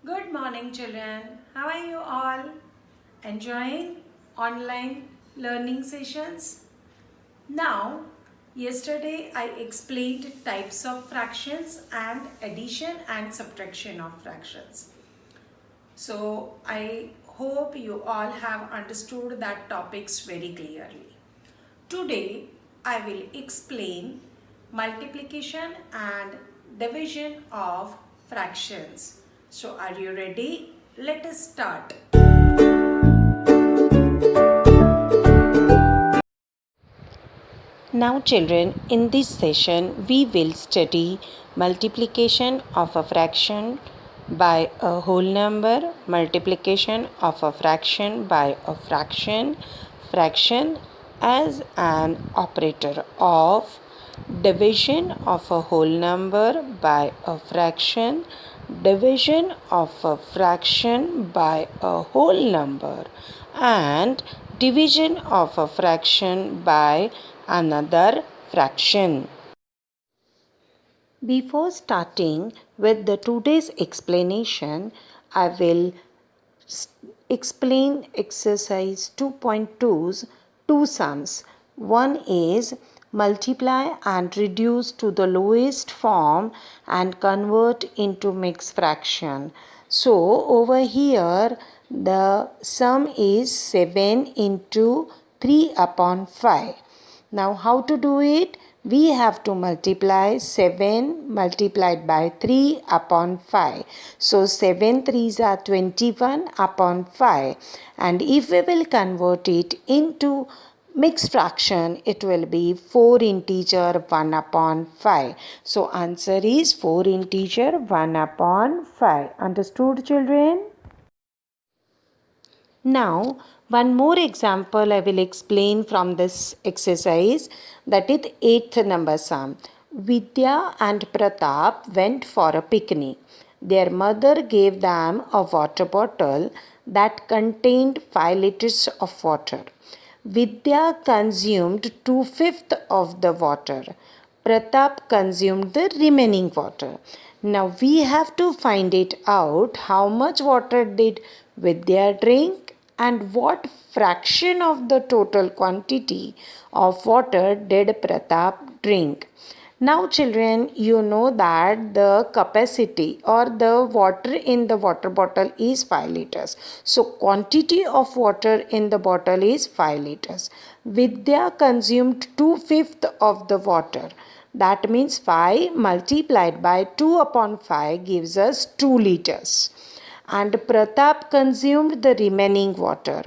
Good morning, children. How are you all? Enjoying online learning sessions? Now, yesterday I explained types of fractions and addition and subtraction of fractions. So, I hope you all have understood that topics very clearly. Today, I will explain multiplication and division of fractions. So, are you ready? Let us start. Now children, in this session we will study multiplication of a fraction by a whole number, multiplication of a fraction by a fraction as an operator of, division of a whole number by a fraction, division of a fraction by a whole number, and division of a fraction by another fraction. Before starting with the today's explanation, I will explain exercise 2.2's two sums. One is multiply and reduce to the lowest form and convert into mixed fraction. So over here the sum is 7 into 3 upon 5. Now how to do it? We have to multiply 7 multiplied by 3 upon 5. So 7 3s are 21 upon 5. And if we will convert it into mixed fraction, it will be 4 integer 1 upon 5. So answer is 4 integer 1 upon 5. Understood, children? Now, one more example I will explain from this exercise, that is 8th number sum. Vidya and Pratap went for a picnic. Their mother gave them a water bottle that contained 5 liters of water. Vidya consumed 2/5 of the water. Pratap consumed the remaining water. Now we have to find it out how much water did Vidya drink and what fraction of the total quantity of water did Pratap drink. Now children, you know that the capacity or the water in the water bottle is 5 liters. So quantity of water in the bottle is 5 liters. Vidya consumed 2/5 of the water. That means 5 multiplied by 2 upon 5 gives us 2 liters. And Pratap consumed the remaining water.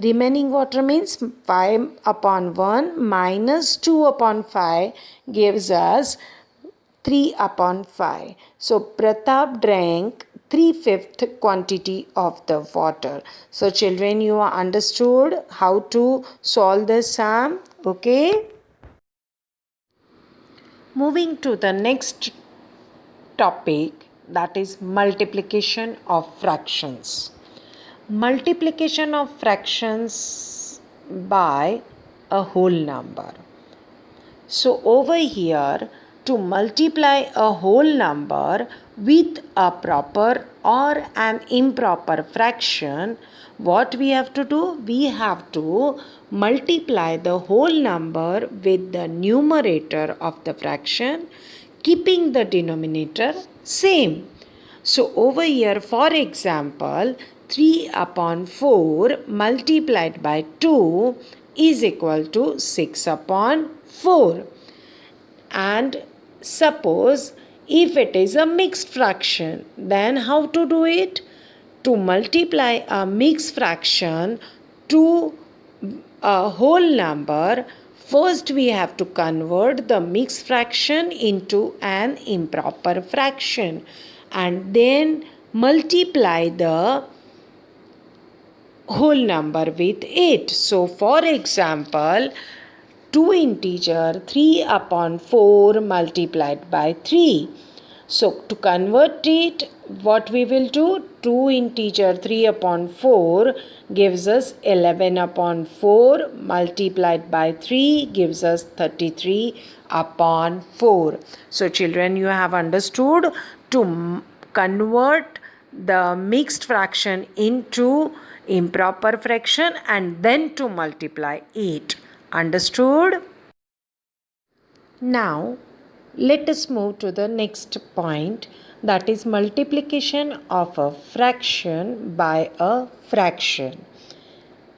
Remaining water means 5 upon 1 minus 2 upon 5 gives us 3 upon 5. So Pratap drank 3/5 quantity of the water. So children, you are understood how to solve the sum. Okay. Moving to the next topic, that is multiplication of fractions. Multiplication of fractions by a whole number. So over here, to multiply a whole number with a proper or an improper fraction, what we have to do? We have to multiply the whole number with the numerator of the fraction, keeping the denominator same. So over here, for example, 3 upon 4 multiplied by 2 is equal to 6 upon 4. And suppose if it is a mixed fraction, then how to do it? To multiply a mixed fraction to a whole number, first we have to convert the mixed fraction into an improper fraction and then multiply the whole number with it. So for example, 2 integer 3 upon 4 multiplied by 3. So to convert it, what we will do? 2 integer 3 upon 4 gives us 11 upon 4 multiplied by 3 gives us 33 upon 4. So children, you have understood to convert the mixed fraction into improper fraction and then to multiply it. Understood? Now, let us move to the next point, that is multiplication of a fraction by a fraction.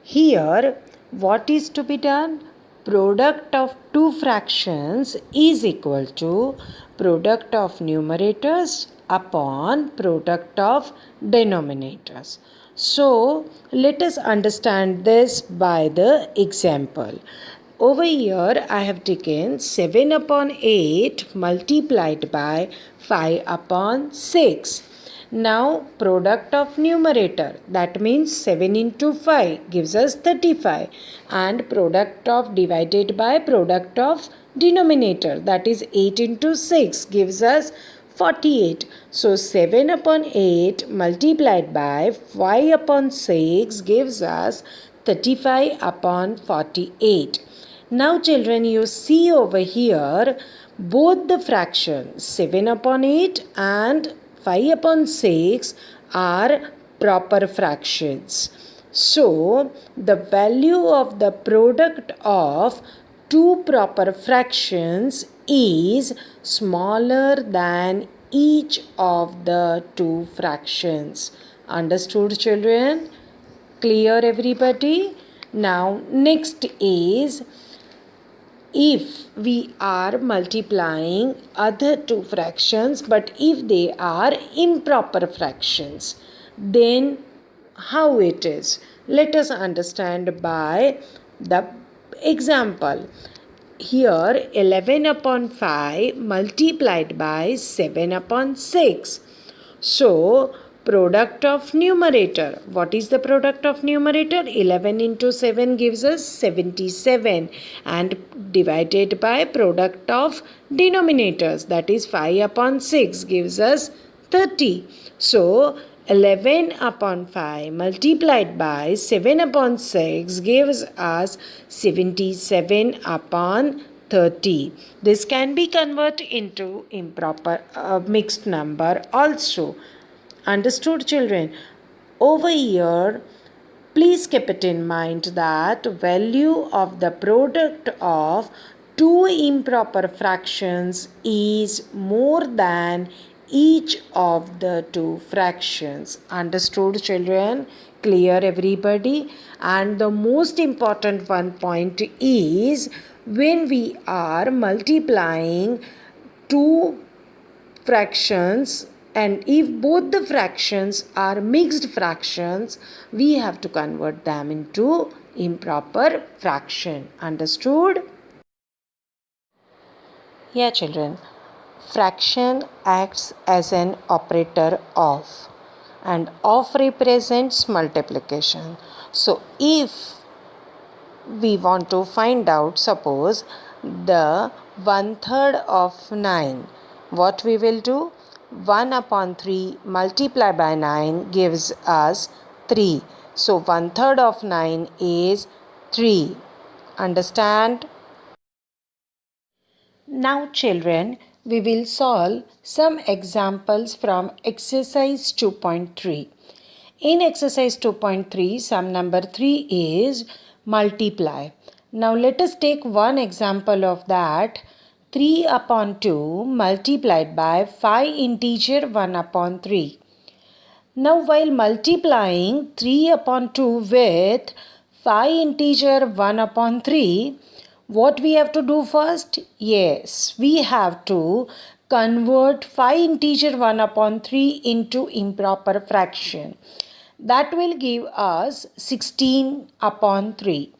Here, what is to be done? Product of two fractions is equal to product of numerators upon product of denominators. So, let us understand this by the example. Over here, I have taken 7 upon 8 multiplied by 5 upon 6. Now, product of numerator, that means 7 into 5 gives us 35, and product of divided by product of denominator, that is 8 into 6 gives us 48. So, 7 upon 8 multiplied by 5 upon 6 gives us 35 upon 48. Now children, you see over here both the fractions 7 upon 8 and 5 upon 6 are proper fractions. So the value of the product of two proper fractions is smaller than each of the two fractions. Understood children? Clear everybody? Now next is, if we are multiplying other two fractions but if they are improper fractions, then how it is? Let us understand by the example. Here 11 upon 5 multiplied by 7 upon 6. So, product of numerator. What is the product of numerator? 11 into 7 gives us 77, and divided by product of denominators, that is 5 upon 6 gives us 30. So, 11 upon 5 multiplied by 7 upon 6 gives us 77 upon 30. This can be converted into improper mixed number also. Understood children? Over here, please keep it in mind that value of the product of two improper fractions is more than each of the two fractions. Understood children? Clear everybody? And the most important one point is, when we are multiplying two fractions and if both the fractions are mixed fractions, we have to convert them into improper fraction. Understood? Yeah children, fraction acts as an operator of, and of represents multiplication. So if we want to find out, suppose the 1/3 of 9, what we will do? 1 upon 3 multiplied by 9 gives us 3. So 1/3 of 9 is 3. Understand? Now children, we will solve some examples from exercise 2.3. In exercise 2.3, sum number 3 is multiply. Now let us take one example of that. 3 upon 2 multiplied by 5 integer 1 upon 3. Now while multiplying 3 upon 2 with 5 integer 1 upon 3, what we have to do first? Yes, we have to convert 5 integer 1 upon 3 into improper fraction. That will give us 16 upon 3.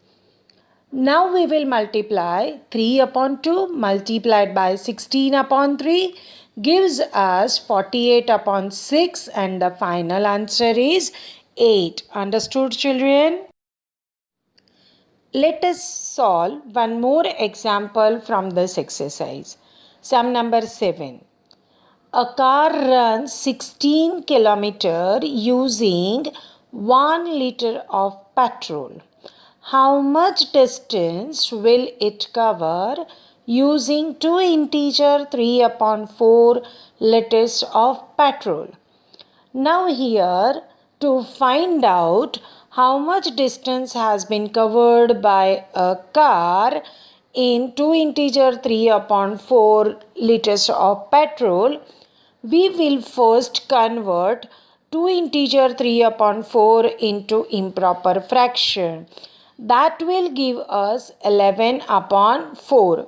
Now we will multiply 3 upon 2 multiplied by 16 upon 3 gives us 48 upon 6, and the final answer is 8. Understood children? Let us solve one more example from this exercise. Sum number 7. A car runs 16 km using 1 liter of petrol. How much distance will it cover using 2 integer 3 upon 4 liters of petrol? Now here to find out how much distance has been covered by a car in 2 integer 3 upon 4 liters of petrol, we will first convert 2 integer 3 upon 4 into improper fraction. That will give us 11 upon 4.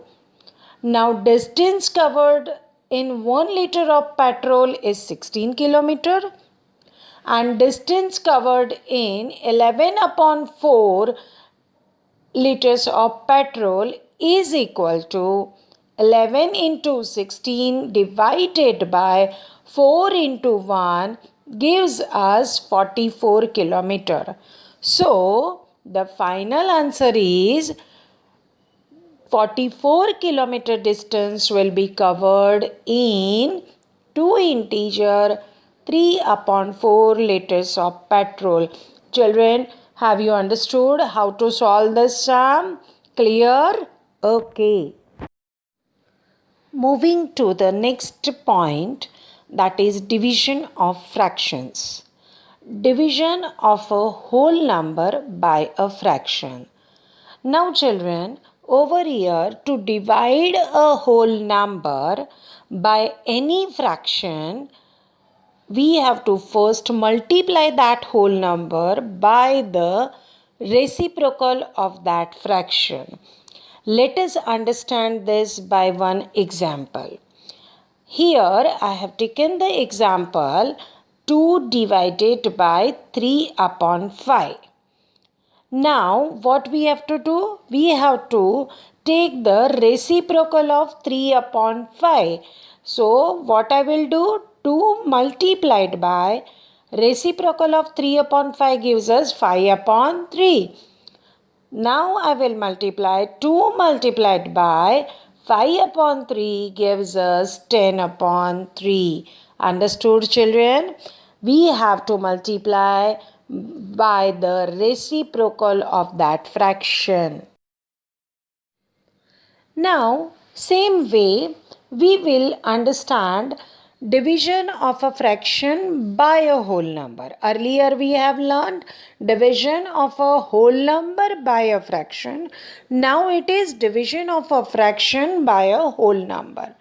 Now distance covered in 1 liter of petrol is 16 kilometer and distance covered in 11 upon 4 liters of petrol is equal to 11 into 16 divided by 4 into 1 gives us 44 kilometer. So the final answer is 44 kilometer distance will be covered in 2 integer 3 upon 4 liters of petrol. Children, have you understood how to solve this sum? Clear? Okay. Moving to the next point, that is division of fractions. Division of a whole number by a fraction. Now children, over here to divide a whole number by any fraction, we have to first multiply that whole number by the reciprocal of that fraction. Let us understand this by one example. Here I have taken the example 2 divided by 3 upon 5. Now what we have to do? We have to take the reciprocal of 3 upon 5. So what I will do? 2 multiplied by reciprocal of 3 upon 5 gives us 5 upon 3. Now I will multiply 2 multiplied by 5 upon 3 gives us 10 upon 3. Understood children? We have to multiply by the reciprocal of that fraction. Now, same way, we will understand division of a fraction by a whole number. Earlier we have learned division of a whole number by a fraction. Now it is division of a fraction by a whole number.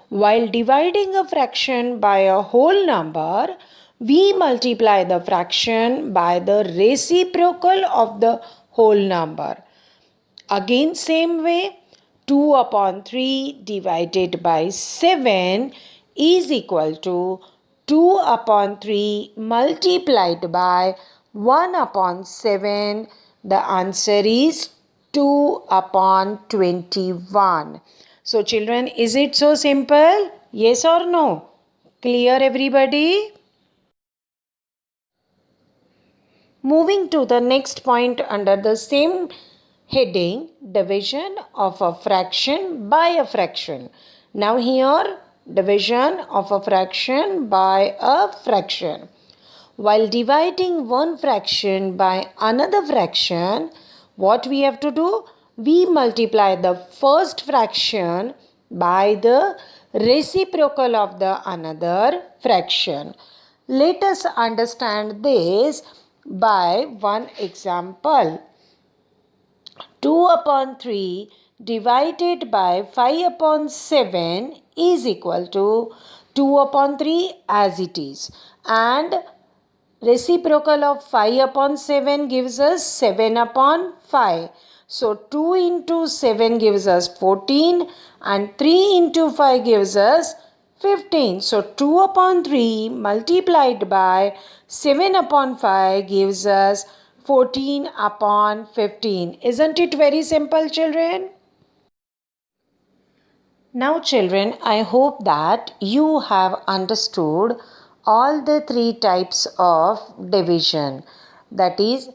While dividing a fraction by a whole number, we multiply the fraction by the reciprocal of the whole number. Again same way, 2 upon 3 divided by 7 is equal to 2 upon 3 multiplied by 1 upon 7. The answer is 2 upon 21. So children, is it so simple? Yes or no? Clear everybody? Moving to the next point under the same heading, division of a fraction by a fraction. Now here, division of a fraction by a fraction. While dividing one fraction by another fraction, what we have to do? We multiply the first fraction by the reciprocal of the another fraction. Let us understand this by one example. 2 upon 3 divided by 5 upon 7 is equal to 2 upon 3 as it is. And reciprocal of 5 upon 7 gives us 7 upon 5. So 2 into 7 gives us 14 and 3 into 5 gives us 15. So 2 upon 3 multiplied by 7 upon 5 gives us 14 upon 15. Isn't it very simple, children? Now children, I hope that you have understood all the three types of division. That is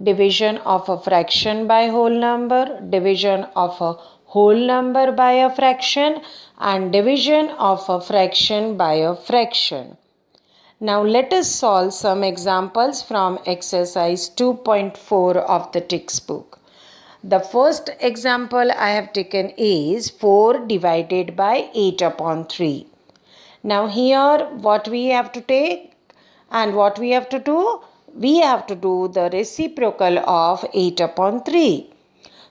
division of a fraction by whole number, division of a whole number by a fraction, and division of a fraction by a fraction. Now let us solve some examples from exercise 2.4 of the textbook. The first example I have taken is 4 divided by 8 upon 3. Now here what we have to take and what we have to do? We have to do the reciprocal of 8 upon 3.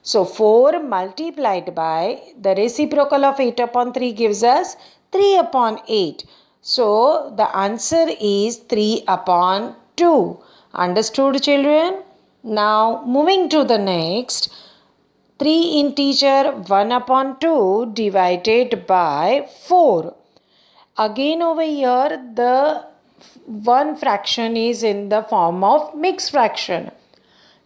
So 4 multiplied by the reciprocal of 8 upon 3 gives us 3 upon 8. So the answer is 3 upon 2. Understood, children? Now moving to the next. 3 integer 1 upon 2 divided by 4. Again over here the one fraction is in the form of mixed fraction.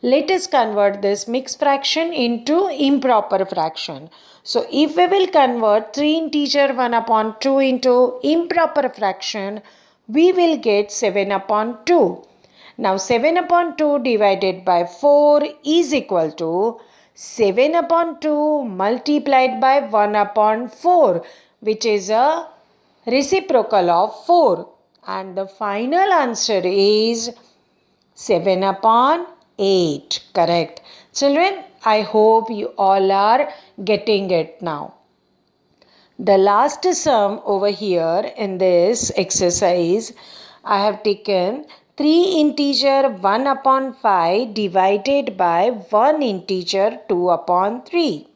Let us convert this mixed fraction into improper fraction. So if we will convert 3 integer 1 upon 2 into improper fraction, we will get 7 upon 2. Now 7 upon 2 divided by 4 is equal to 7 upon 2 multiplied by 1 upon 4, which is a reciprocal of 4. And the final answer is 7 upon 8. Correct. Children, I hope you all are getting it now. The last sum over here in this exercise, I have taken 3 integer 1 upon 5 divided by 1 integer 2 upon 3.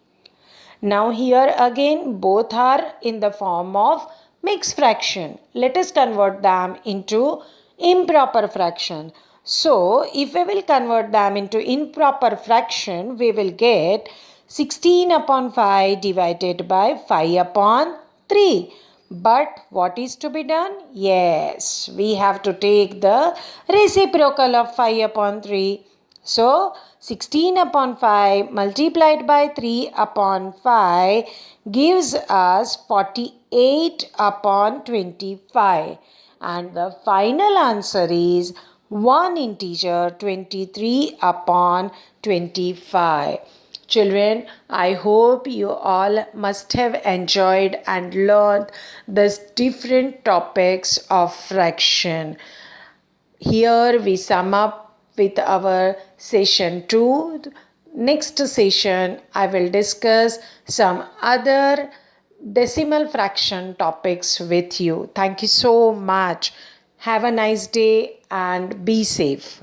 Now here again both are in the form of mixed fraction. Let us convert them into improper fraction. So if we will convert them into improper fraction, we will get 16 upon 5 divided by 5 upon 3. But what is to be done? Yes, we have to take the reciprocal of 5 upon 3. So 16 upon 5 multiplied by 3 upon 5 gives us 48 upon 25. And the final answer is 1 integer 23 upon 25. Children, I hope you all must have enjoyed and learned these different topics of fraction. Here we sum up with our session 2. Next session, I will discuss some other decimal fraction topics with you. Thank you so much. Have a nice day and be safe.